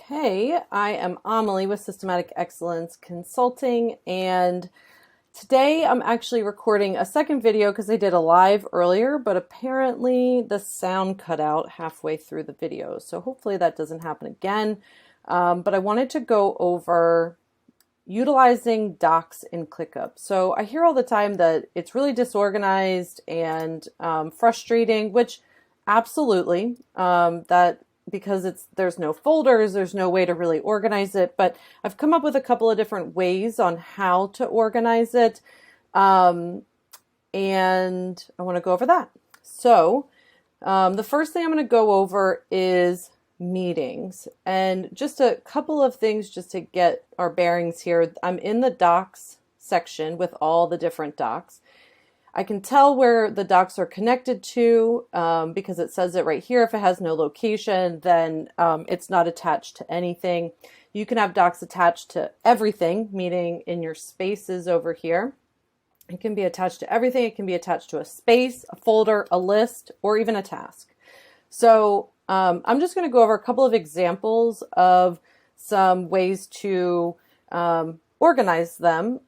Okay, I am Amalie with Systematic Excellence Consulting, and today I'm actually recording a second video because I did a live earlier, but apparently the sound cut out halfway through the video. So hopefully that doesn't happen again. But I wanted to go over utilizing docs in ClickUp. So I hear all the time that it's really disorganized and frustrating, which absolutely, because there's no folders, there's no way to really organize it, but I've come up with a couple of different ways on how to organize it, and I want to go over that. So the first thing I'm going to go over is meetings, and just a couple of things just to get our bearings here. I'm in the docs section with all the different docs. I can tell where the docs are connected to because it says it right here. If it has no location, then it's not attached to anything. You can have docs attached to everything, meaning in your spaces over here. It can be attached to everything. It can be attached to a space, a folder, a list, or even a task. So I'm just going to go over a couple of examples of some ways to organize them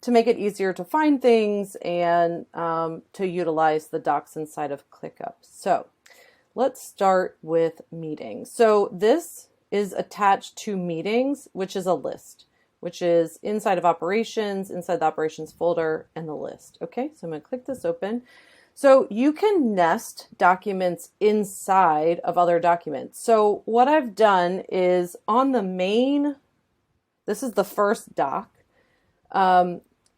to make it easier to find things and to utilize the docs inside of ClickUp. So let's start with meetings. So this is attached to meetings, which is a list, which is inside of operations, inside the operations folder, and the list. Okay, so I'm going to click this open. So you can nest documents inside of other documents. So what I've done is on the main, this is the first doc.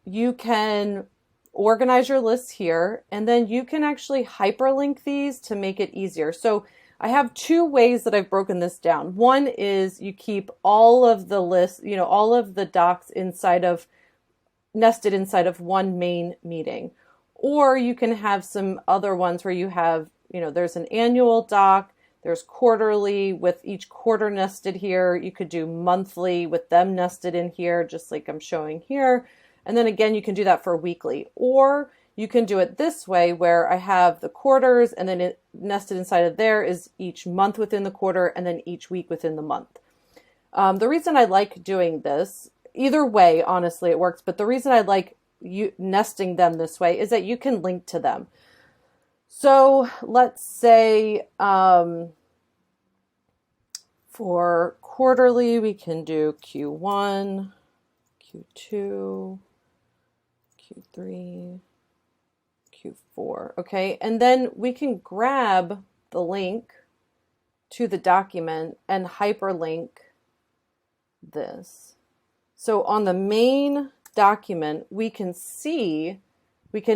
You can organize your lists here, and then you can actually hyperlink these to make it easier. So I have two ways that I've broken this down. One is you keep all of the lists, all of the docs nested inside of one main meeting. Or you can have some other ones where you have, there's an annual doc, there's quarterly with each quarter nested here. You could do monthly with them nested in here, just like I'm showing here. And then again, you can do that for weekly, or you can do it this way where I have the quarters and then it nested inside of there is each month within the quarter and then each week within the month. The reason I like doing this, either way, honestly, it works, but the reason I like nesting them this way is that you can link to them. So let's say for quarterly, we can do Q1, Q2, Q3, Q4, okay? And then we can grab the link to the document and hyperlink this. So on the main document, we can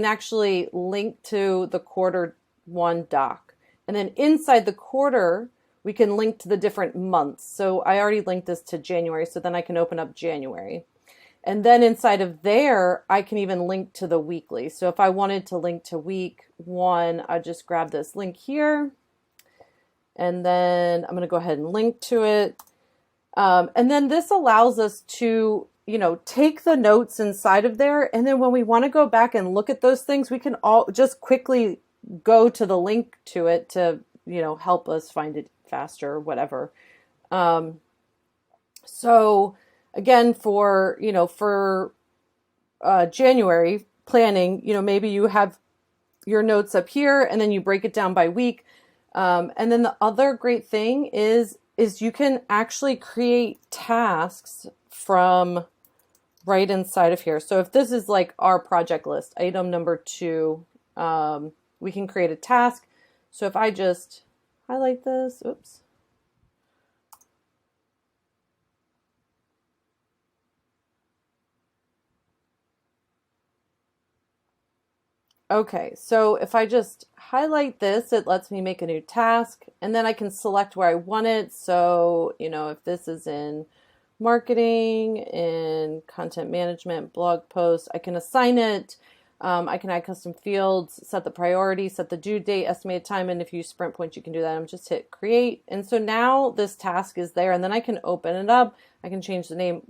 actually link to the quarter one doc. And then inside the quarter, we can link to the different months. So I already linked this to January, so then I can open up January. And then inside of there, I can even link to the weekly. So if I wanted to link to week one, I'd just grab this link here. And then I'm going to go ahead and link to it. And then this allows us to, take the notes inside of there. And then when we want to go back and look at those things, we can all just quickly go to the link to it to, help us find it faster or whatever. So again, for January planning, maybe you have your notes up here and then you break it down by week. And then the other great thing is you can actually create tasks from right inside of here. So if this is like our project list, item number 2, we can create a task. So if I just highlight this, oops. Okay, so if I just highlight this, it lets me make a new task, and then I can select where I want it. So, if this is in marketing, in content management, blog posts, I can assign it. I can add custom fields, set the priority, set the due date, estimated time, and if you use sprint points, you can do that. I'm just hit create. And so now this task is there, and then I can open it up. I can change the name,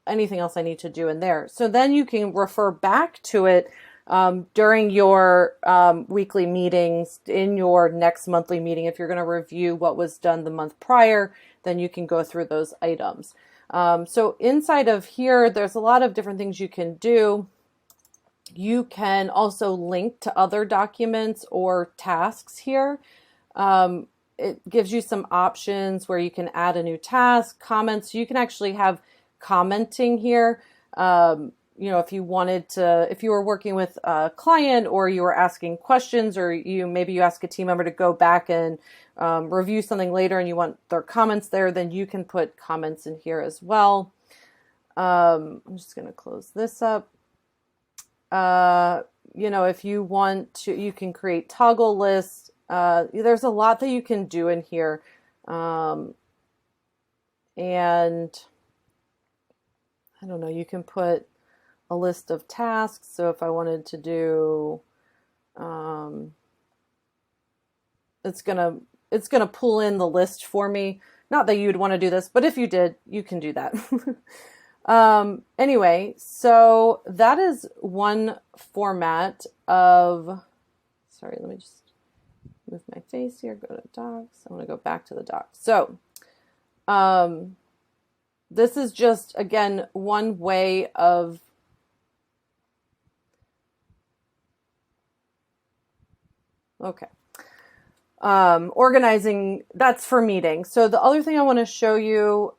anything else I need to do in there. So then you can refer back to it during your weekly meetings, in your next monthly meeting, if you're going to review what was done the month prior, then you can go through those items. So inside of here, there's a lot of different things you can do. You can also link to other documents or tasks here. It gives you some options where you can add a new task, comments. You can actually have commenting here. You know, if you wanted to, if you were working with a client or you were asking questions, or maybe you ask a team member to go back and review something later and you want their comments there, then you can put comments in here as well. I'm just going to close this up. You know, if you want to, you can create toggle lists. There's a lot that you can do in here. And I don't know, you can put a list of tasks. So if I wanted to do, it's gonna pull in the list for me. Not that you'd want to do this, but if you did, you can do that. Anyway, so that is one format of, sorry, let me just move my face here, go to docs. I want to go back to the docs. So, this is just, again, one way of organizing. That's for meetings. So the other thing I want to show you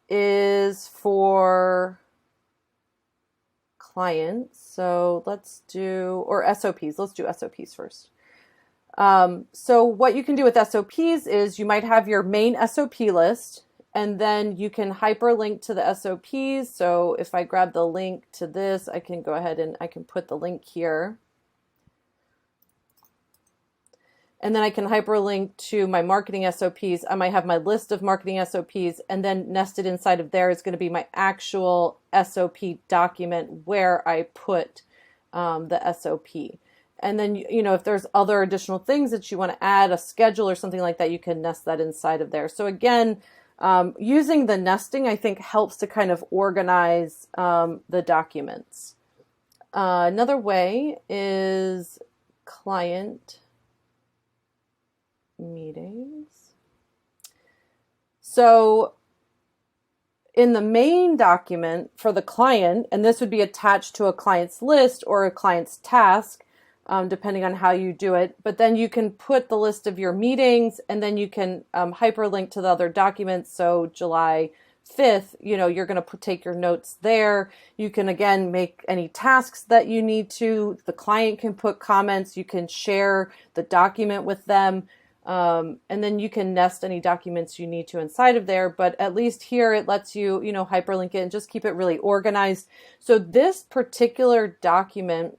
is for clients. So let's do, or SOPs. Let's do SOPs first. So what you can do with SOPs is you might have your main SOP list, and then you can hyperlink to the SOPs. So if I grab the link to this, I can go ahead and I can put the link here. And then I can hyperlink to my marketing SOPs. I might have my list of marketing SOPs, and then nested inside of there is going to be my actual SOP document where I put the SOP. And then, you know, if there's other additional things that you want to add, a schedule or something like that, you can nest that inside of there. So again, using the nesting, I think, helps to kind of organize the documents. Another way is client meetings. So in the main document for the client, and this would be attached to a client's list or a client's task, depending on how you do it. But then you can put the list of your meetings, and then you can hyperlink to the other documents. So July 5th, you know, you're going to take your notes there. You can, again, make any tasks that you need to. The client can put comments. You can share the document with them. And then you can nest any documents you need to inside of there. But at least here it lets you, you know, hyperlink it and just keep it really organized. So this particular document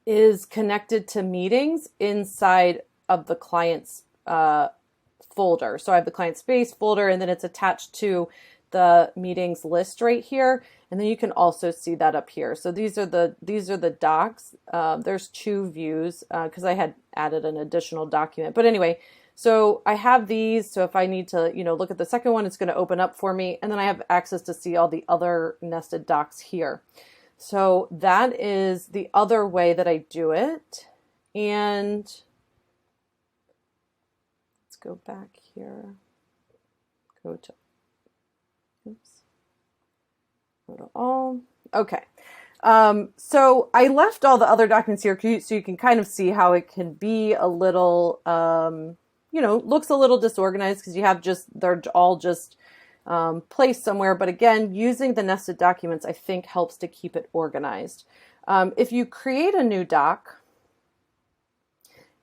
is connected to meetings inside of the client's folder. So I have the client space folder, and then it's attached to the meetings list right here. And then you can also see that up here. So these are the docs. There's two views because I had added an additional document. But anyway, so I have these. So if I need to, you know, look at the second one, it's going to open up for me. And then I have access to see all the other nested docs here. So that is the other way that I do it. And let's go back here. Go to all. Okay. So I left all the other documents here so you can kind of see how it can be a little, you know, looks a little disorganized because you have they're all just placed somewhere. But again, using the nested documents, I think, helps to keep it organized. If you create a new doc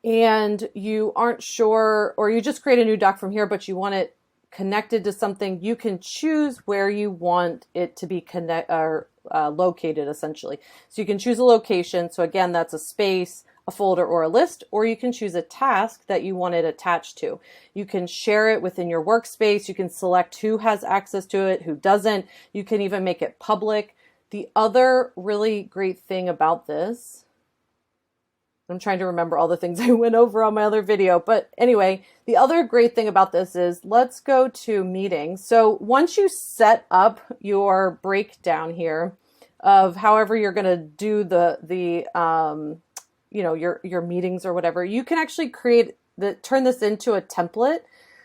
and you aren't sure, or you just create a new doc from here, but you want it connected to something, you can choose where you want it to be located, essentially. So you can choose a location. So again, that's a space, a folder, or a list, or you can choose a task that you want it attached to. You can share it within your workspace. You can select who has access to it, who doesn't. You can even make it public. The other really great thing about this, I'm trying to remember all the things I went over on my other video. But anyway, the other great thing about this is, let's go to meetings. So once you set up your breakdown here of however you're going to do you know, your meetings or whatever, you can actually turn this into a template.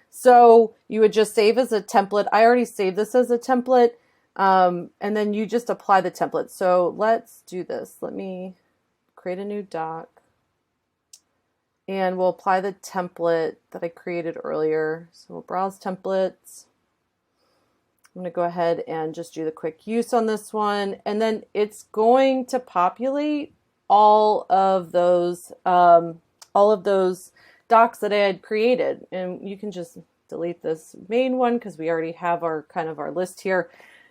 So you would just save as a template. I already saved this as a template. And then you just apply the template. So let's do this. Let me create a new doc. And we'll apply the template that I created earlier. So we'll browse templates. I'm going to go ahead and just do the quick use on this one. And then it's going to populate all of those docs that I had created. And you can just delete this main one because we already have our kind of our list here.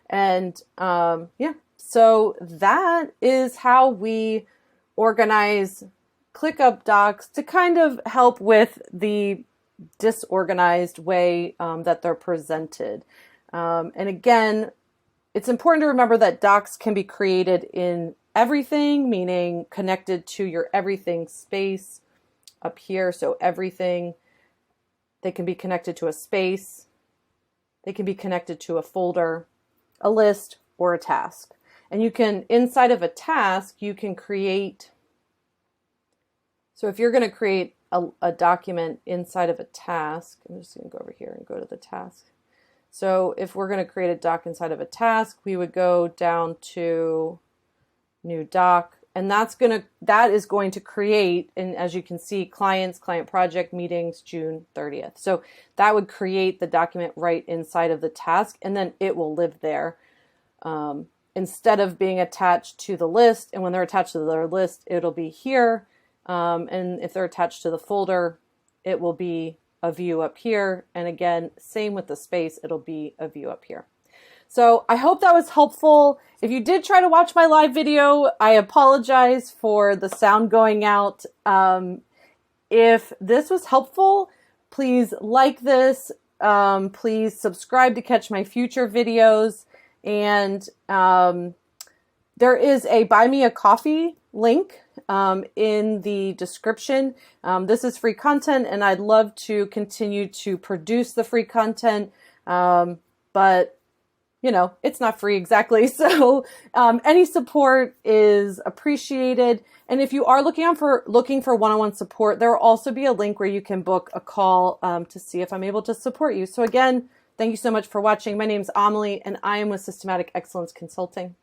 And yeah, so that is how we organize ClickUp Docs to kind of help with the disorganized way that they're presented. And again, it's important to remember that docs can be created in everything, meaning connected to your everything space up here. So everything, they can be connected to a space. They can be connected to a folder, a list, or a task. And you can, inside of a task, you can create. So if you're going to create a document inside of a task, I'm just going to go over here and go to the task. So if we're going to create a doc inside of a task, we would go down to new doc, and that is going to create, and as you can see, client project meetings, June 30th. So that would create the document right inside of the task, and then it will live there instead of being attached to the list. And when they're attached to their list, it'll be here. And if they're attached to the folder, it will be a view up here. And again, same with the space, it'll be a view up here. So I hope that was helpful. If you did try to watch my live video, I apologize for the sound going out. If this was helpful, please like this. Please subscribe to catch my future videos. And there is a Buy Me a Coffee link in the description. This is free content, and I'd love to continue to produce the free content, but you know, it's not free exactly. So any support is appreciated. And if you are looking for one-on-one support, there will also be a link where you can book a call to see if I'm able to support you. So again, thank you so much for watching. My name is Amalie, and I am with Systematic Excellence Consulting.